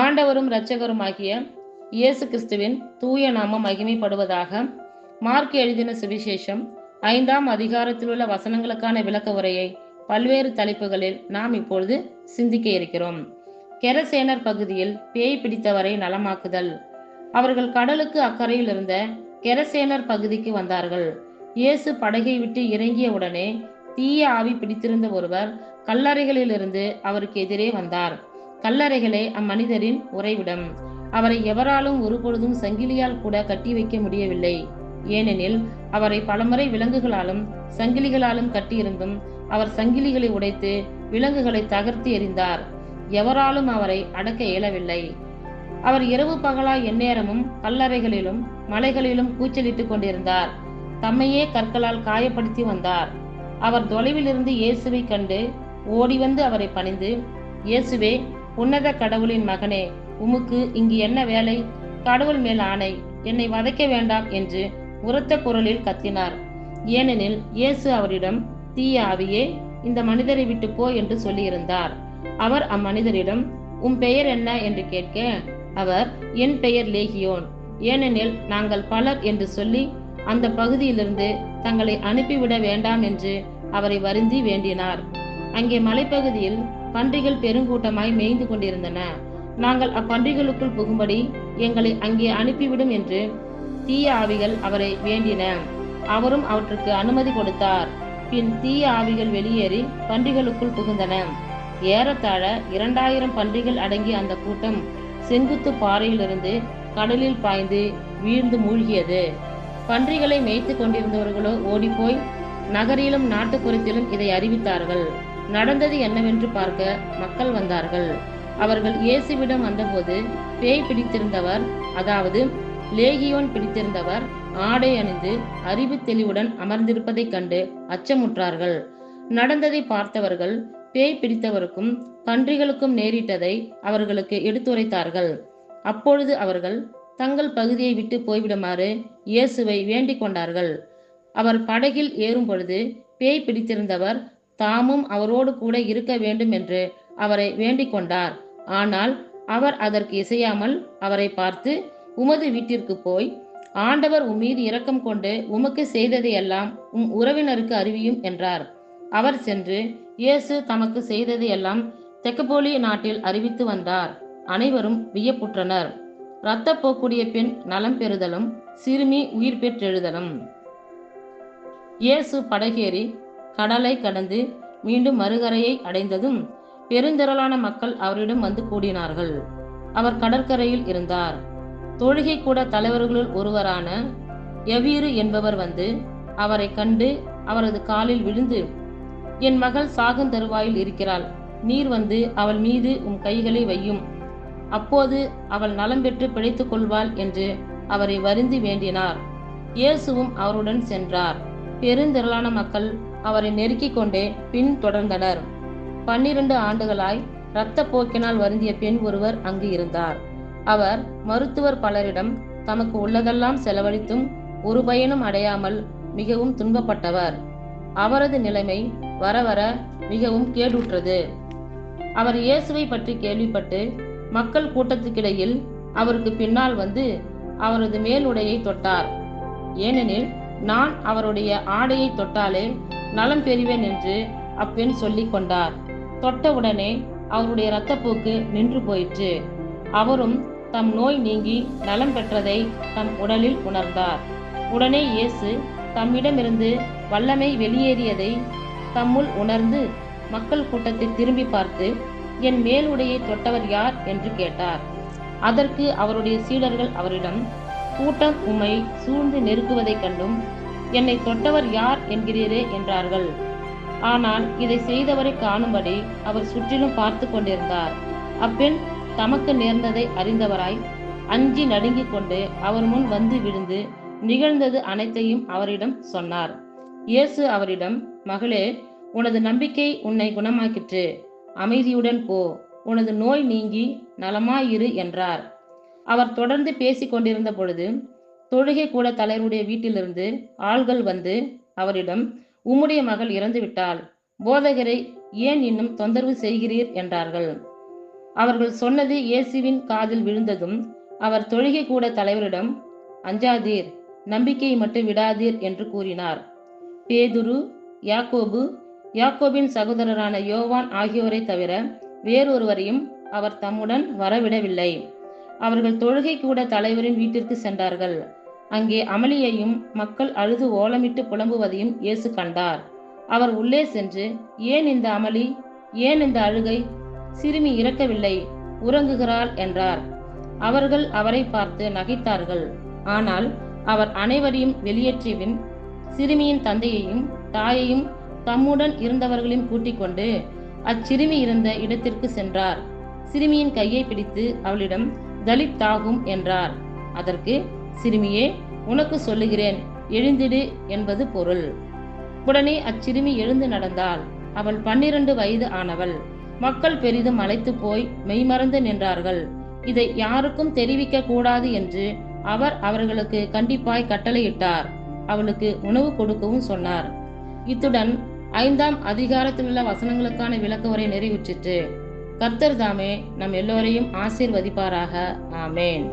ஆண்டவரும் இரட்சகருமாகிய இயேசு கிறிஸ்துவின் தூய நாமம் மகிமைப்படுவதாக. மார்க் எழுதின சுவிசேஷம் 5ஆம் அதிகாரத்திலுள்ள வசனங்களுக்கான விளக்க உரையை பல்வேறு தலைப்புகளில் நாம் இப்பொழுது சிந்திக்க இருக்கிறோம். கெரசேனர் பகுதியில் பேய் பிடித்தவரை நலமாக்குதல். அவர்கள் கடலுக்கு அக்கறையில் இருந்த கெரசேனர் பகுதிக்கு வந்தார்கள். இயேசு படகை விட்டு இறங்கிய உடனே தீய ஆவி பிடித்திருந்த ஒருவர் கல்லறைகளிலிருந்து அவருக்கு எதிரே வந்தார். கல்லறைகளே அம்மனிதரின் உறைவிடம். அவரை எவராலும் ஒருபொழுதும் சங்கிலியால் கூட கட்டி வைக்க முடியவில்லை. ஏனெனில் அவரை பலமுறை விலங்குகளாலும் சங்கிலிகளாலும் கட்டியிருந்தும் அவர் சங்கிலிகளை உடைத்து விலங்குகளை தகர்த்து எறிந்தார். எவராலும் அவரை அடக்க இயலவில்லை. அவர் இரவு பகலா எந்நேரமும் கல்லறைகளிலும் மலைகளிலும் கூச்சலிட்டுக் கொண்டிருந்தார். தம்மையே கற்களால் காயப்படுத்தி வந்தார். அவர் தொலைவிலிருந்து இயேசுவை கண்டு ஓடி வந்து அவரை பணிந்து, இயேசுவே, உன்னத கடவுளின் மகனே, உமக்கு இங்கு என்ன வேலை? கடவுள் மேல் ஆணை, என்னை வதைக்க வேண்டாம் என்று உரத்த குரலில் கத்தினார். ஏனெனில் இயேசு அவரிடம், தீய ஆவியே, இந்த மனிதரை விட்டு போ என்று சொல்லியிருந்தார். அவர் அம்மனிதரிடம், உம் பெயர் என்ன என்று கேட்க, அவர், என் பெயர் லேகியோன், ஏனெனில் நாங்கள் பலர் என்று சொல்லி அந்த பகுதியிலிருந்து தங்களை அனுப்பிவிட வேண்டாம் என்று அவரை வருந்தி வேண்டினார். அங்கே மலைப்பகுதியில் பன்றிகள் பெருங்கூட்டமாய் மேய்ந்து கொண்டிருந்தன. நாங்கள் அப்பன்றிகளுக்குள் புகும்படி எங்களை அங்கே அனுப்பிவிடும் என்று தீய ஆவிகள் அவரை வேண்டின. அவரும் அவற்றுக்கு அனுமதி கொடுத்தார். பின் தீய ஆவிகள் வெளியேறி பன்றிகளுக்குள் புகுந்தன. ஏறத்தாழ 2000 பன்றிகள் அடங்கிய அந்த கூட்டம் செங்குத்து பாறையிலிருந்து கடலில் பாய்ந்து வீழ்ந்து மூழ்கியது. பன்றிகளை மேய்த்து கொண்டிருந்தவர்களோ ஓடிப்போய் நகரிலும் நாட்டுப்புறத்திலும் இதை அறிவித்தார்கள். நடந்தது என்னவென்று பார்க்க மக்கள் வந்தார்கள். அவர்கள் இயேசுவிடம் வந்தபோது பேய் பிடித்திருந்தவர், அதாவது லேகியோன் பிடித்திருந்தவர், ஆடை அணிந்து அறிவு தெளிவுடன் அமர்ந்திருப்பதைக் கண்டு அச்சமுற்றார்கள். நடந்ததை பார்த்தவர்கள் பேய் பிடித்தவருக்கும் பன்றிகளுக்கும் நேரிட்டதை அவர்களுக்கு எடுத்துரைத்தார்கள். அப்பொழுது அவர்கள் தங்கள் பகுதியை விட்டு போய்விடுமாறு இயேசுவை வேண்டிக் கொண்டார்கள். அவர் படகில் ஏறும் பொழுது பேய் பிடித்திருந்தவர் தாமும் அவரோடு கூட இருக்க வேண்டும் என்று அவரை வேண்டிக் கொண்டார். ஆனால் அவர் அதற்கு இசையாமல் அவரை பார்த்து, உமது வீட்டிற்கு போய் ஆண்டவர் உம்மீது இரக்கம் கொண்டு உமக்கு செய்ததையெல்லாம் உம் உறவினருக்கு அறிவியும் என்றார். அவர் சென்று இயேசு தமக்கு செய்ததையெல்லாம் தெக்கப்போலி நாட்டில் அறிவித்து வந்தார். அனைவரும் வியப்புற்றனர். இரத்தப்போக்குடைய பெண் நலம் பெறுதலும் சிறுமி உயிர் பெற்றெழுதலும். இயேசு படகேறி கடலை கடந்து மீண்டும் மறுகரையை அடைந்ததும் பெருந்திரளான மக்கள் அவரிடம் வந்து கூடினார்கள். அவர் கடற்கரையில் இருந்தார். தொழுகை கூட தலைவர்களுள் ஒருவரான யவீரு என்பவர் வந்து அவரை கண்டு அவரது காலில் விழுந்து, என் மகள் சாகுந்தருவாயில் இருக்கிறாள், நீர் வந்து அவள் மீது உம் கைகளை வையும், அப்போது அவள் நலம் பெற்று பிழைத்துக் கொள்வாள் என்று அவரை வருந்தி வேண்டினார். இயேசுவும் அவருடன் சென்றார். பெருந்திரளான மக்கள் அவரை நெருக்கிக் கொண்டே பின் தொடர்ந்தனர். 12 ஆண்டுகளாய் இரத்த போக்கினால் வருந்திய பெண் ஒருவர் அங்கு இருந்தார். அவர் மருத்துவர் பலரிடம் தமக்கு உள்ளதெல்லாம் செலவழித்தும் ஒரு பயனும் அடையாமல் மிகவும் துன்பப்பட்டவர். அவரது நிலைமை வர வர மிகவும் கேடுற்றது. அவர் இயேசுவை பற்றி கேள்விப்பட்டு மக்கள் கூட்டத்துக்கிடையில் அவருக்கு பின்னால் வந்து அவரது மேலுடையை தொட்டார். ஏனெனில் நான் அவருடைய ஆடையை தொட்டாலே நலம் பெறுவேன் என்று அப்பெண் சொல்லிக் கொண்டார். தொட்டவுடனே அவருடைய இரத்தப்போக்கு நின்று போயிற்று. அவரும் தம் நோய் நீங்கி நலம் பெற்றதை தம் உடலில் உணர்ந்தார். உடனே இயேசு தம்மிடமிருந்து வல்லமை வெளியேறியதை தம்முள் உணர்ந்து மக்கள் கூட்டத்தை திரும்பி பார்த்து, என் மேலுடையை தொட்டவர் யார் என்று கேட்டார். அதற்கு அவருடைய சீடர்கள் அவரிடம், கூட்டம் உம்மை சூழ்ந்து நெருக்குவதைக் கண்டும் என்னை தொட்டவர் யார் என்கிறீரே என்றார்கள். ஆனால் இதை செய்தவரை காணும்படி அவர் சுற்றிலும் பார்த்து கொண்டிருந்தார். அப்பெண் தமக்கு நேர்ந்ததை அறிந்தவராய் அஞ்சி நடுங்கிக் கொண்டு அவர் முன் வந்து விழுந்து நிகழ்ந்தது அனைத்தையும் அவரிடம் சொன்னார். இயேசு அவரிடம், மகளே, உனது நம்பிக்கை உன்னை குணமாக்கிற்று, அமைதியுடன் போ, உனது நோய் நீங்கி நலமாயிரு என்றார். அவர் தொடர்ந்து பேசிக் கொண்டிருந்த பொழுது தொழுகை கூட தலைவருடைய வீட்டிலிருந்து ஆள்கள் வந்து அவரிடம், உம்முடைய மகள் இறந்துவிட்டாள், போதகரை ஏன் இன்னும் தொந்தரவு செய்கிறீர் என்றார்கள். அவர்கள் சொன்னது இயேசுவின் காதில் விழுந்ததும் அவர் தொழுகை கூட தலைவரிடம், அஞ்சாதீர், நம்பிக்கையை மட்டும் விடாதீர் என்று கூறினார். பேதுரு, யாக்கோபு, யாக்கோபின் சகோதரரான யோவான் ஆகியோரை தவிர வேறொருவரையும் அவர் தம்முடன் வரவிடவில்லை. அவர்கள் தொழுகை கூட தலைவரின் வீட்டிற்கு சென்றார்கள். அங்கே அமளியையும் மக்கள் அழுது ஓலமிட்டு புலம்புவதையும் இயேசு கண்டார். அவர் உள்ளே சென்று, ஏன் இந்த அமளி, ஏன் இந்த அழுகை? சிறுமி இறக்கவில்லை, உறங்குகிறாள் என்றார். அவர்கள் அவரை பார்த்து நகைத்தார்கள். ஆனால் அவர் அனைவரையும் வெளியேற்றியபின் சிறுமியின் தந்தையையும் தாயையும் தம்முடன் இருந்தவர்களையும் கூட்டிக் கொண்டு அச்சிறுமி இருந்த இடத்திற்கு சென்றார். சிறுமியின் கையை பிடித்து அவளிடம் தலித்தாகும் என்றார். அதற்கு, சிறுமியே, உனக்கு சொல்லுகிறேன், எழுந்திடு என்பது பொருள். உடனே அச்சிறுமி எழுந்து நடந்தாள். அவள் 12 வயது ஆனவள். மக்கள் பெரிதும் மலைத்து போய் மெய்மறந்து நின்றார்கள். இதை யாருக்கும் தெரிவிக்க கூடாது என்று அவர் அவர்களுக்கு கண்டிப்பாய் கட்டளையிட்டார். அவளுக்கு உணவு கொடுக்கவும் சொன்னார். இத்துடன் 5ஆம் அதிகாரத்திலுள்ள வசனங்களுக்கான விளக்க உரை நிறைவுற்றிற்று. கர்த்தர் தாமே நம் எல்லோரையும் ஆசீர்வதிப்பாராக. ஆமேன்.